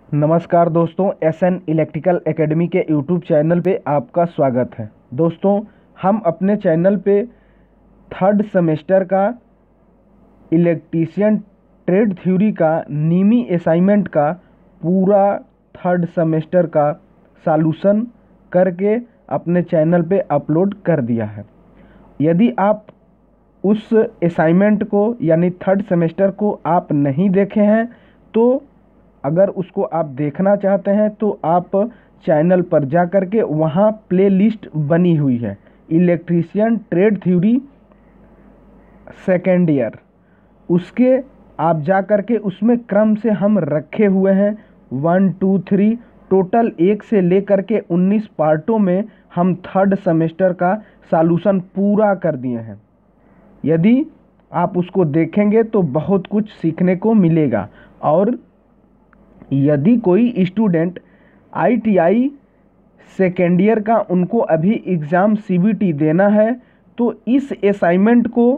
नमस्कार दोस्तों, SN electrical academy के यूट्यूब चैनल पे आपका स्वागत है। दोस्तों, हम अपने चैनल पे थर्ड सेमेस्टर का इलेक्ट्रीशियन ट्रेड थ्योरी का नीमी असाइनमेंट का पूरा थर्ड सेमेस्टर का सॉल्यूशन करके अपने चैनल पे अपलोड कर दिया है। यदि आप उस असाइनमेंट को यानी थर्ड सेमेस्टर को आप नहीं देखे हैं तो अगर उसको आप देखना चाहते हैं तो आप चैनल पर जा कर के वहाँ प्लेलिस्ट बनी हुई है electrician trade theory second year, उसके आप जा कर के उसमें क्रम से हम रखे हुए हैं 1, 2, 3 टोटल 1 से लेकर के 19 पार्टों में हम थर्ड सेमेस्टर का सॉल्यूशन पूरा कर दिए हैं। यदि आप उसको देखेंगे तो बहुत कुछ सीखने को मिलेगा। और यदि कोई स्टूडेंट आईटीआई सेकेंड ईयर का उनको अभी एग्ज़ाम सीबीटी देना है तो इस असाइनमेंट को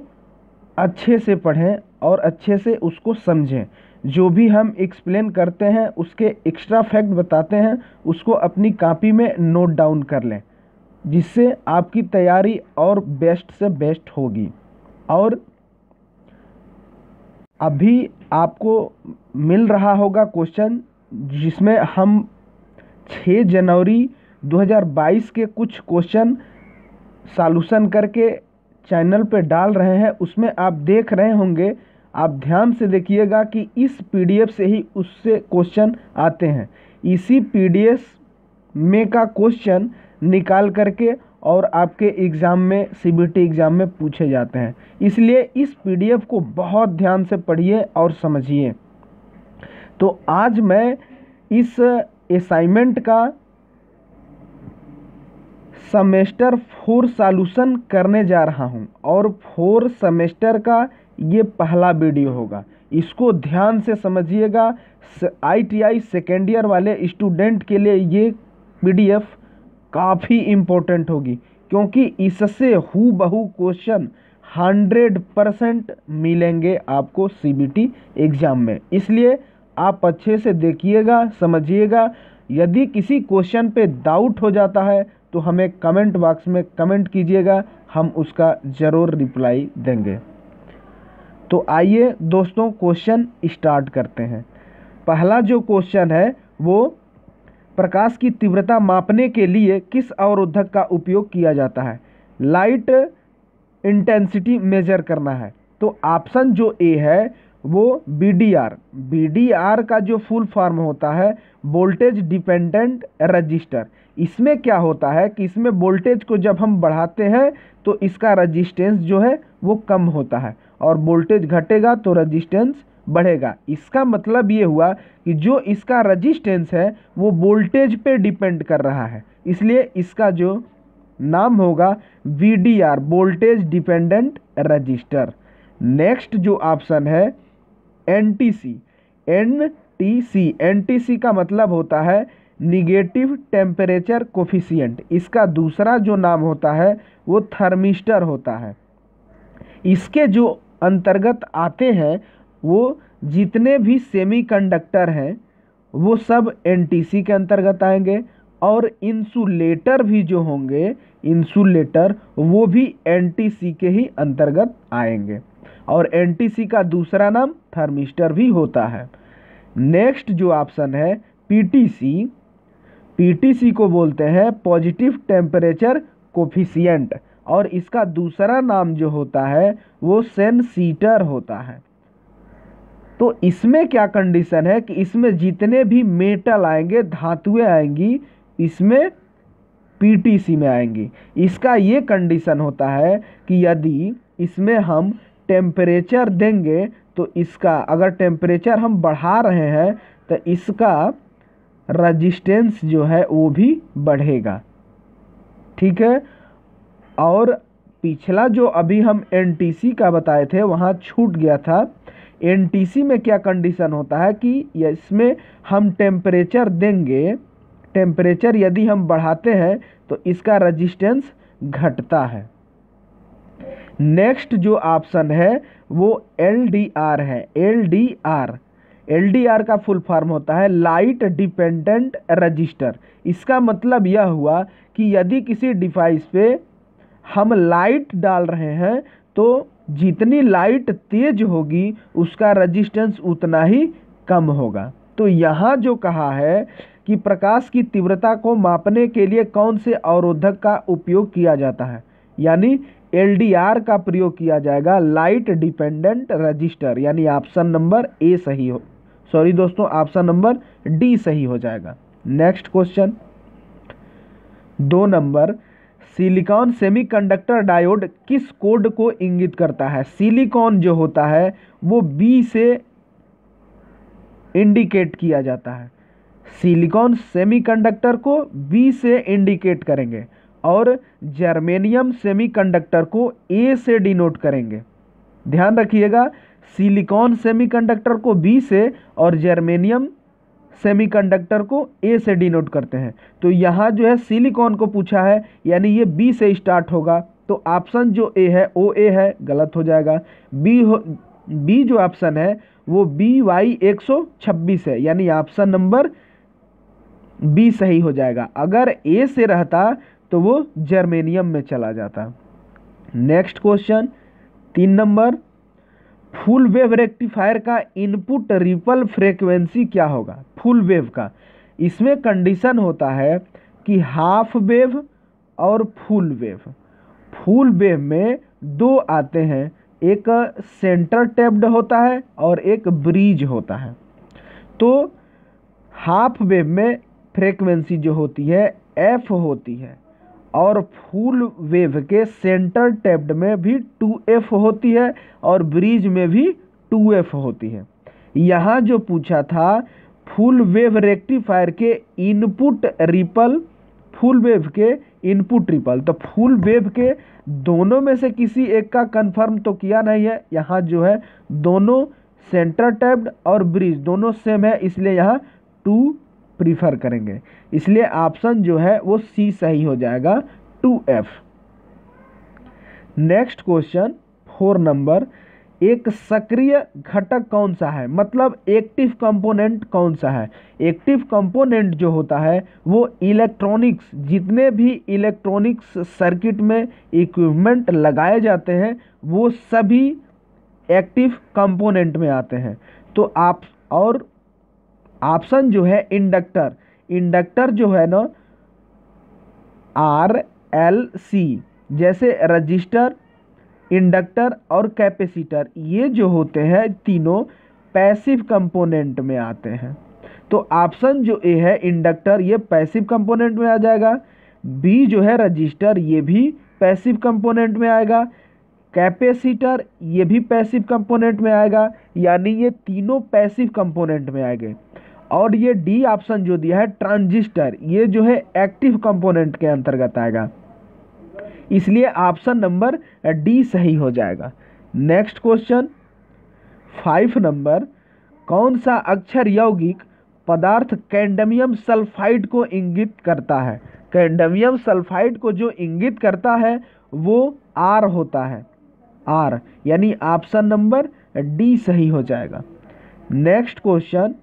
अच्छे से पढ़ें और अच्छे से उसको समझें। जो भी हम एक्सप्लेन करते हैं उसके एक्स्ट्रा फैक्ट बताते हैं, उसको अपनी कॉपी में नोट डाउन कर लें, जिससे आपकी तैयारी और बेस्ट से बेस्ट होगी। और अभी आपको मिल रहा होगा क्वेश्चन जिसमें हम 6 जनवरी 2022 के कुछ क्वेश्चन सॉल्यूशन करके चैनल पे डाल रहे हैं। उसमें आप देख रहे होंगे, आप ध्यान से देखिएगा कि इस पीडीएफ से ही उससे क्वेश्चन आते हैं। इसी पीडीएफ में का क्वेश्चन निकाल करके और आपके एग्ज़ाम में सीबीटी एग्ज़ाम में पूछे जाते हैं। इसलिए इस पीडीएफ को बहुत ध्यान से पढ़िए और समझिए। तो आज मैं इस असाइनमेंट का सेमेस्टर 4 सॉल्यूशन करने जा रहा हूं और 4 सेमेस्टर का ये पहला वीडियो होगा। इसको ध्यान से समझिएगा। आईटीआई सेकेंड ईयर वाले स्टूडेंट के लिए ये पीडीएफ काफ़ी इम्पोर्टेंट होगी, क्योंकि इससे हूबहू क्वेश्चन 100% मिलेंगे आपको सीबीटी एग्ज़ाम में। इसलिए आप अच्छे से देखिएगा, समझिएगा। यदि किसी क्वेश्चन पे डाउट हो जाता है तो हमें कमेंट बॉक्स में कमेंट कीजिएगा, हम उसका ज़रूर रिप्लाई देंगे। तो आइए दोस्तों, क्वेश्चन स्टार्ट करते हैं। पहला जो क्वेश्चन है वो प्रकाश की तीव्रता मापने के लिए किस अवरोधक का उपयोग किया जाता है? लाइट इंटेंसिटी मेजर करना है। तो ऑप्शन जो ए है वो बीडीआर का जो फुल फॉर्म होता है वोल्टेज डिपेंडेंट रजिस्टर। इसमें क्या होता है कि इसमें वोल्टेज को जब हम बढ़ाते हैं तो इसका रजिस्टेंस जो है वो कम होता है, और वोल्टेज घटेगा तो रजिस्टेंस बढ़ेगा। इसका मतलब ये हुआ कि जो इसका रजिस्टेंस है वो वोल्टेज पे डिपेंड कर रहा है, इसलिए इसका जो नाम होगा VDR, voltage dependent register. Next जो ऑप्शन है एनटीसी। एनटीसी का मतलब होता है निगेटिव टेम्परेचर कोफिशिएंट। इसका दूसरा जो नाम होता है वो थर्मिस्टर होता है। इसके जो अंतर्गत आते हैं वो जितने भी सेमीकंडक्टर हैं वो सब एनटीसी के अंतर्गत आएंगे, और इंसुलेटर भी जो होंगे, इंसुलेटर वो भी एनटीसी के ही अंतर्गत आएंगे, और एनटीसी का दूसरा नाम थर्मिस्टर भी होता है। नेक्स्ट जो ऑप्शन है पीटीसी। पीटीसी को बोलते हैं पॉजिटिव टेम्परेचर कोफिशिएंट, और इसका दूसरा नाम जो होता है वो सेंसीटर होता है। तो इसमें क्या कंडीशन है कि इसमें जितने भी मेटल आएंगे, धातुएं आएंगी, इसमें पीटीसी में आएंगी। इसका ये कंडीशन होता है कि यदि इसमें हम टेम्परेचर देंगे तो इसका अगर टेम्परेचर हम बढ़ा रहे हैं तो इसका रजिस्टेंस जो है वो भी बढ़ेगा। ठीक है। और पिछला जो अभी हम एनटीसी का बताए थे वहाँ छूट गया था। एनटीसी में क्या कंडीशन होता है कि इसमें हम टेम्परेचर देंगे, टेम्परेचर यदि हम बढ़ाते हैं तो इसका रजिस्टेंस घटता है। नेक्स्ट जो ऑप्शन है वो एलडीआर है। LDR का फुल फॉर्म होता है लाइट डिपेंडेंट रजिस्टर। इसका मतलब यह हुआ कि यदि किसी डिवाइस पे हम लाइट डाल रहे हैं तो जितनी लाइट तेज होगी उसका रजिस्टेंस उतना ही कम होगा। तो यहाँ जो कहा है कि प्रकाश की तीव्रता को मापने के लिए कौन से अवरोधक का उपयोग किया जाता है, यानी LDR का प्रयोग किया जाएगा, लाइट डिपेंडेंट रजिस्टर, यानी ऑप्शन नंबर ए सही हो, सॉरी दोस्तों, ऑप्शन नंबर डी सही हो जाएगा। Next question 2 number, silicon semiconductor diode किस कोड को इंगित करता है? सिलिकॉन जो होता है वो बी से इंडिकेट किया जाता है, सिलिकॉन सेमीकंडक्टर को बी से इंडिकेट करेंगे और जर्मेनियम सेमीकंडक्टर को ए से डिनोट करेंगे। ध्यान रखिएगा, सिलिकॉन सेमीकंडक्टर को बी से और जर्मेनियम सेमीकंडक्टर को ए से डिनोट करते हैं। तो यहाँ जो है सिलिकॉन को पूछा है, यानी ये बी से स्टार्ट होगा, तो ऑप्शन जो ए है ओ ए है, गलत हो जाएगा। बी जो ऑप्शन है वो BY126 है, यानी ऑप्शन नंबर बी सही हो जाएगा। अगर ए से रहता तो वो जर्मेनियम में चला जाता। Next question 3 number, full wave rectifier का इनपुट रिपल फ्रीक्वेंसी क्या होगा? फुल वेव का, इसमें कंडीशन होता है कि हाफ वेव और फुल वेव। फुल वेव में 2 आते हैं, एक सेंटर टैप्ड होता है और एक ब्रीज होता है। तो हाफ वेव में फ्रीक्वेंसी जो होती है f होती है और फुल वेव के सेंटर टैप्ड में भी 2f होती है और ब्रीज में भी 2f होती है। यहाँ जो पूछा था फुल वेव रेक्टिफायर के इनपुट रिपल, फुल वेव के इनपुट रिपल, तो फुल वेव के दोनों में से किसी एक का कंफर्म तो किया नहीं है। यहाँ जो है दोनों सेंटर टैप्ड और ब्रिज दोनों सेम है, इसलिए यहाँ 2 प्रीफर करेंगे, इसलिए ऑप्शन जो है वो सी सही हो जाएगा, 2F। नेक्स्ट क्वेश्चन 4 नंबर, एक सक्रिय घटक कौन सा है, मतलब एक्टिव कंपोनेंट कौन सा है? एक्टिव कंपोनेंट जो होता है वो इलेक्ट्रॉनिक्स, जितने भी इलेक्ट्रॉनिक्स सर्किट में इक्विपमेंट लगाए जाते हैं वो सभी एक्टिव कंपोनेंट में आते हैं। तो आप और ऑप्शन जो है इंडक्टर, इंडक्टर जो है ना RLC, जैसे रजिस्टर, इंडक्टर और कैपेसिटर, ये जो होते हैं तीनों पैसिव कंपोनेंट में आते हैं। तो ऑप्शन जो ए है इंडक्टर, ये पैसिव कंपोनेंट में आ जाएगा। बी जो है रजिस्टर, ये भी पैसिव कंपोनेंट में आएगा। कैपेसिटर ये भी पैसिव कंपोनेंट में आएगा, यानी ये तीनों पैसिव कंपोनेंट में आएंगे। और ये डी ऑप्शन जो दिया है ट्रांजिस्टर, ये जो है एक्टिव कंपोनेंट के अंतर्गत आएगा, इसलिए ऑप्शन नंबर डी सही हो जाएगा। नेक्स्ट क्वेश्चन 5 नंबर, कौन सा अक्षर यौगिक पदार्थ कैडमियम सल्फाइड को इंगित करता है? कैडमियम सल्फाइड को जो इंगित करता है वो आर होता है, आर, यानी ऑप्शन नंबर डी सही हो जाएगा। नेक्स्ट क्वेश्चन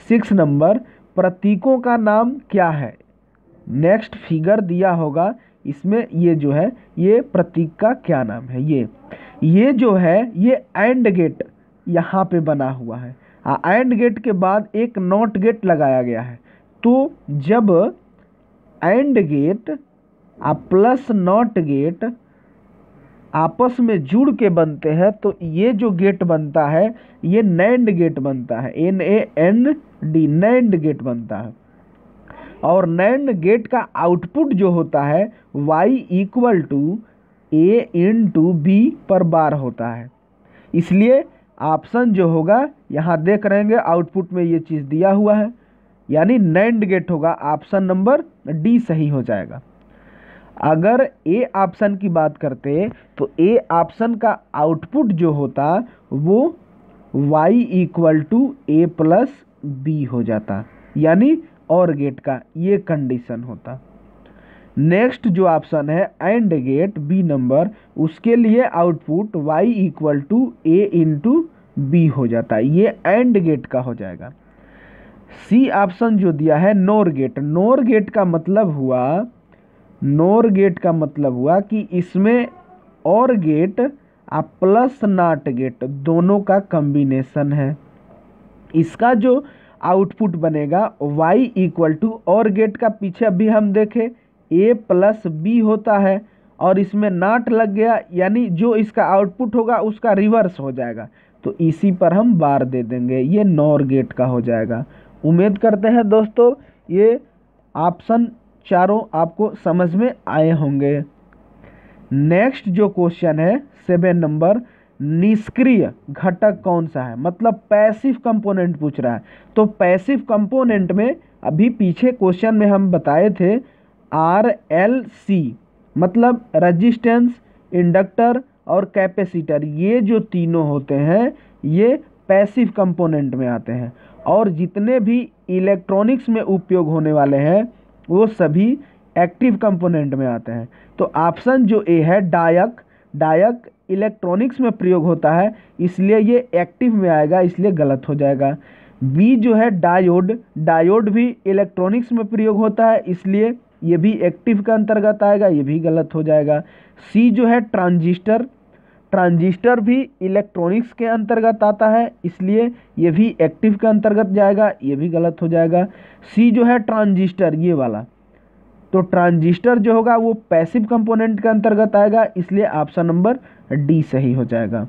6 नंबर, प्रतीकों का नाम क्या है? नेक्स्ट फिगर दिया होगा, इसमें ये जो है ये प्रतीक का क्या नाम है? ये जो है ये एंड गेट यहाँ पे बना हुआ है, एंड गेट के बाद एक नॉट गेट लगाया गया है। तो जब and gate plus not gate आपस में जुड़ के बनते हैं तो ये जो गेट बनता है ये नैंड गेट बनता है, NAND, नैंड गेट बनता है। और नैंड गेट का आउटपुट जो होता है Y = A/B पर बार होता है, इसलिए ऑप्शन जो होगा यहाँ देख रहेंगे आउटपुट में ये चीज़ दिया हुआ है, यानी नैंड गेट होगा, ऑप्शन नंबर डी सही हो जाएगा। अगर ए ऑप्शन की बात करते तो ए ऑप्शन का आउटपुट जो होता वो Y = A+B हो जाता, यानी और गेट का ये कंडीशन होता। नेक्स्ट जो ऑप्शन है एंड गेट बी नंबर, उसके लिए आउटपुट Y = A × बी हो जाता है, ये एंड गेट का हो जाएगा। सी ऑप्शन जो दिया है नोर गेट, नोर गेट का मतलब हुआ, नोर गेट का मतलब हुआ कि इसमें और गेट प्लस नॉट गेट दोनों का कॉम्बिनेशन है। इसका जो आउटपुट बनेगा y इक्वल टू और गेट का पीछे अभी हम देखें a प्लस बी होता है और इसमें नॉट लग गया, यानी जो इसका आउटपुट होगा उसका रिवर्स हो जाएगा, तो इसी पर हम बार दे देंगे, ये नॉर गेट का हो जाएगा। उम्मीद करते हैं दोस्तों ये ऑप्शन चारों आपको समझ में आए होंगे। नेक्स्ट जो क्वेश्चन है 7 नंबर, निष्क्रिय घटक कौन सा है, मतलब पैसिव कंपोनेंट पूछ रहा है। तो पैसिव कंपोनेंट में अभी पीछे क्वेश्चन में हम बताए थे RLC, मतलब रेजिस्टेंस, इंडक्टर और कैपेसिटर, ये जो तीनों होते हैं ये पैसिव कंपोनेंट में आते हैं, और जितने भी इलेक्ट्रॉनिक्स में उपयोग होने वाले हैं वो सभी एक्टिव कंपोनेंट में आते हैं। तो ऑप्शन जो ए है डायक, डायक इलेक्ट्रॉनिक्स में प्रयोग होता है इसलिए ये एक्टिव में आएगा, इसलिए गलत हो जाएगा। बी जो है डायोड, डायोड भी इलेक्ट्रॉनिक्स में प्रयोग होता है इसलिए ये भी एक्टिव का अंतर्गत आएगा, ये भी गलत हो जाएगा। सी जो है ट्रांजिस्टर, ट्रांजिस्टर भी इलेक्ट्रॉनिक्स के अंतर्गत आता है इसलिए ये भी एक्टिव के अंतर्गत जाएगा, ये भी गलत हो जाएगा। सी जो है ट्रांजिस्टर ये वाला, तो ट्रांजिस्टर जो होगा वो पैसिव कंपोनेंट के अंतर्गत आएगा, इसलिए ऑप्शन नंबर डी सही हो जाएगा।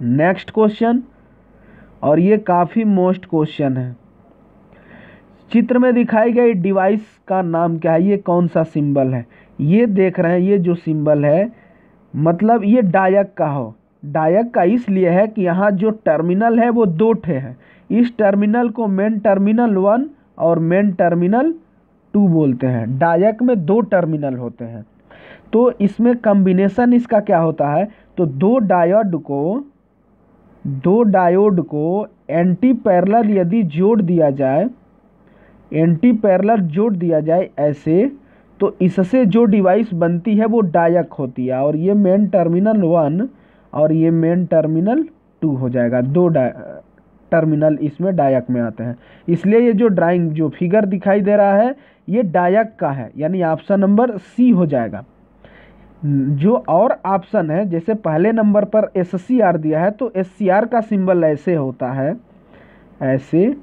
नेक्स्ट क्वेश्चन, और ये काफ़ी मोस्ट क्वेश्चन है। चित्र में दिखाई गई डिवाइस का नाम क्या है, ये कौन सा सिंबल है, ये देख रहे हैं, ये जो सिंबल है मतलब ये डायक का हो। डायक का इसलिए है कि यहाँ जो टर्मिनल है वो दो ठे है, इस टर्मिनल को मेन टर्मिनल 1 और मेन टर्मिनल 2 बोलते हैं। डायक में दो टर्मिनल होते हैं, तो इसमें कॉम्बिनेशन इसका क्या होता है, तो दो डायोड को एंटी पैरेलल यदि जोड़ दिया जाए, एंटी पैरेलल जोड़ दिया जाए ऐसे, तो इससे जो डिवाइस बनती है वो डायक होती है, और ये मेन टर्मिनल 1 और ये मेन टर्मिनल 2 हो जाएगा। दो टर्मिनल इसमें डायक में आते हैं, इसलिए ये जो ड्राइंग जो फिगर दिखाई दे रहा है ये डायक का है, यानी ऑप्शन नंबर सी हो जाएगा। जो और ऑप्शन है जैसे पहले नंबर पर SCR दिया है, तो SCR का सिंबल ऐसे होता है, ऐसे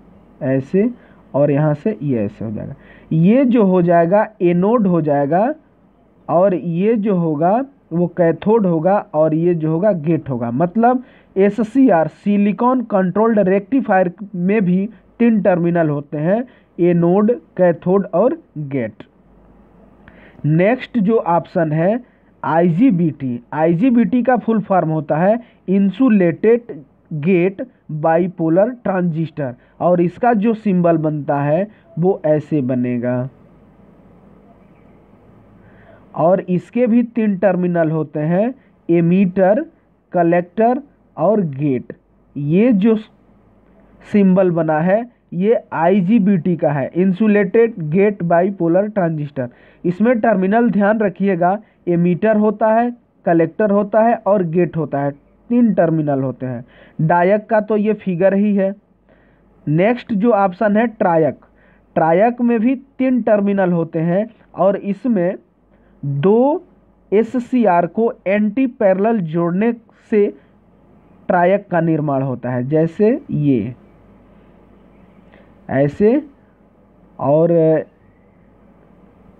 ऐसे, और यहाँ से ये ऐसे हो जाएगा, ये जो हो जाएगा एनोड हो जाएगा, और ये जो होगा वो कैथोड होगा, और ये जो होगा गेट होगा। मतलब SCR सिलिकॉन कंट्रोल्ड रेक्टिफायर में भी 3 टर्मिनल होते हैं, एनोड, कैथोड और गेट। नेक्स्ट जो ऑप्शन है IGBT, IGBT का फुल फॉर्म होता है इंसुलेटेड गेट बाइपोलर ट्रांजिस्टर, और इसका जो सिंबल बनता है वो ऐसे बनेगा, और इसके भी 3 टर्मिनल होते हैं, एमीटर, कलेक्टर और गेट। ये जो सिंबल बना है ये IGBT का है, इंसुलेटेड गेट बाइपोलर ट्रांजिस्टर। इसमें टर्मिनल ध्यान रखिएगा, एमीटर होता है, कलेक्टर होता है और गेट होता है, 3 टर्मिनल होते हैं। डायक का तो ये फिगर ही है। नेक्स्ट जो ऑप्शन है ट्रायक, ट्रायक में भी 3 टर्मिनल होते हैं, और इसमें 2 SCR को एंटी पैरेलल जोड़ने से ट्रायक का निर्माण होता है, जैसे ये ऐसे, और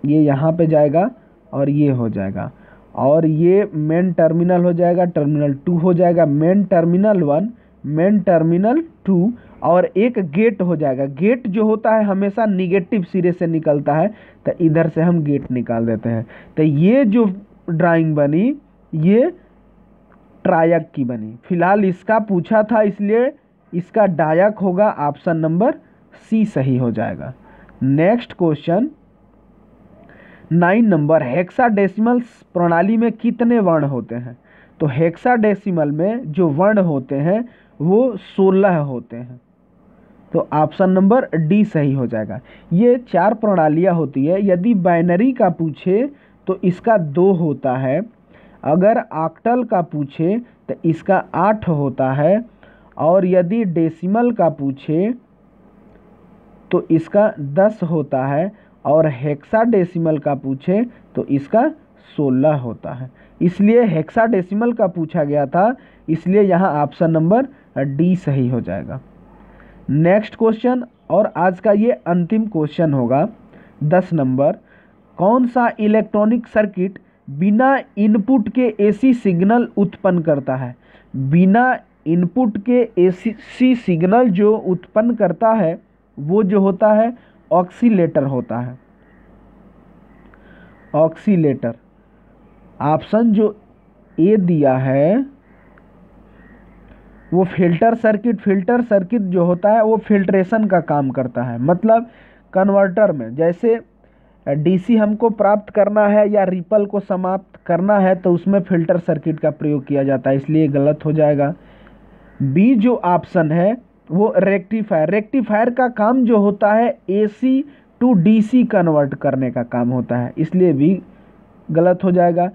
ये यहाँ पे जाएगा और ये हो जाएगा, और ये मेन टर्मिनल हो जाएगा, टर्मिनल 2 हो जाएगा, मेन टर्मिनल 1, मेन टर्मिनल 2, और एक गेट हो जाएगा। गेट जो होता है हमेशा निगेटिव सिरे से निकलता है, तो इधर से हम गेट निकाल देते हैं। तो ये जो ड्राइंग बनी ये ट्रायक की बनी। फिलहाल इसका पूछा था इसलिए इसका डायक होगा, ऑप्शन नंबर सी सही हो जाएगा। नेक्स्ट क्वेश्चन 9 नंबर, हेक्साडेसिमल प्रणाली में कितने वर्ण होते हैं, तो हेक्साडेसिमल में जो वर्ण होते हैं वो 16 होते हैं, तो ऑप्शन नंबर डी सही हो जाएगा। ये 4 प्रणालियाँ होती है, यदि बाइनरी का पूछे तो इसका 2 होता है, अगर ऑक्टल का पूछे तो इसका 8 होता है, और यदि डेसिमल का पूछे तो इसका 10 होता है, और हेक्साडेसिमल का पूछे तो इसका 16 होता है। इसलिए हेक्साडेसिमल का पूछा गया था, इसलिए यहाँ ऑप्शन नंबर डी सही हो जाएगा। नेक्स्ट क्वेश्चन, और आज का ये अंतिम क्वेश्चन होगा 10 नंबर। कौन सा इलेक्ट्रॉनिक सर्किट बिना इनपुट के एसी सिग्नल उत्पन्न करता है? बिना इनपुट के एसी सिग्नल जो उत्पन्न करता है वो जो होता है ऑक्सीलेटर होता है। ऑक्सीलेटर, ऑप्शन जो ए दिया है वो फिल्टर सर्किट जो होता है वो फिल्ट्रेशन का काम करता है। मतलब कन्वर्टर में जैसे डीसी हमको प्राप्त करना है या रिपल को समाप्त करना है तो उसमें फिल्टर सर्किट का प्रयोग किया जाता है, इसलिए गलत हो जाएगा। बी जो ऑप्शन है वो रेक्टिफायर का काम जो होता है एसी टू डीसी कन्वर्ट करने का काम होता है, इसलिए भी गलत हो जाएगा।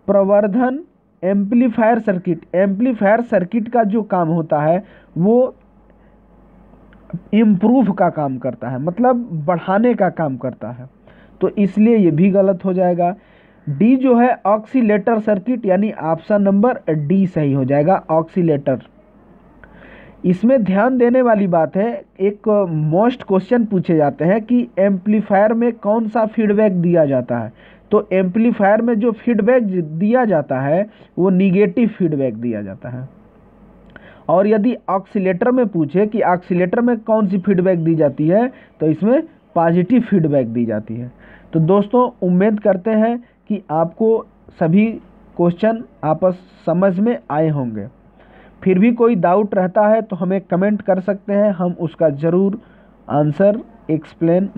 प्रवर्धन एम्पलीफायर सर्किट का जो काम होता है वो इम्प्रूव का काम करता है, मतलब बढ़ाने का काम करता है, तो इसलिए ये भी गलत हो जाएगा। डी जो है ऑक्सीलेटर सर्किट, यानी ऑप्शन नंबर डी सही हो जाएगा, ऑक्सीलेटर। इसमें ध्यान देने वाली बात है, एक मोस्ट क्वेश्चन पूछे जाते हैं कि एम्पलीफायर में कौन सा फीडबैक दिया जाता है, तो एम्पलीफायर में जो फीडबैक दिया जाता है वो निगेटिव फीडबैक दिया जाता है। और यदि ऑक्सीलेटर में पूछे कि ऑक्सीलेटर में कौन सी फीडबैक दी जाती है तो इसमें पॉजिटिव फीडबैक दी जाती है। तो दोस्तों उम्मीद करते हैं कि आपको सभी क्वेश्चन आपस समझ में आए होंगे। फिर भी कोई डाउट रहता है तो हमें कमेंट कर सकते हैं, हम उसका ज़रूर आंसर एक्सप्लेन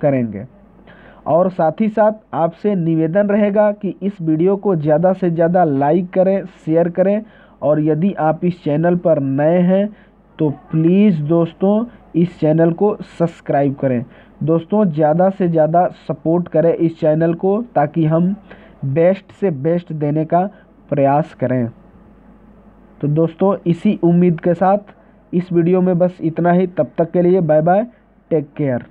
करेंगे। और साथ ही साथ आपसे निवेदन रहेगा कि इस वीडियो को ज़्यादा से ज़्यादा लाइक करें, शेयर करें, और यदि आप इस चैनल पर नए हैं तो प्लीज़ दोस्तों इस चैनल को सब्सक्राइब करें। दोस्तों ज़्यादा से ज़्यादा सपोर्ट करें इस चैनल को, ताकि हम बेस्ट से बेस्ट देने का प्रयास करें। तो दोस्तों इसी उम्मीद के साथ इस वीडियो में बस इतना ही। तब तक के लिए बाय बाय, टेक केयर।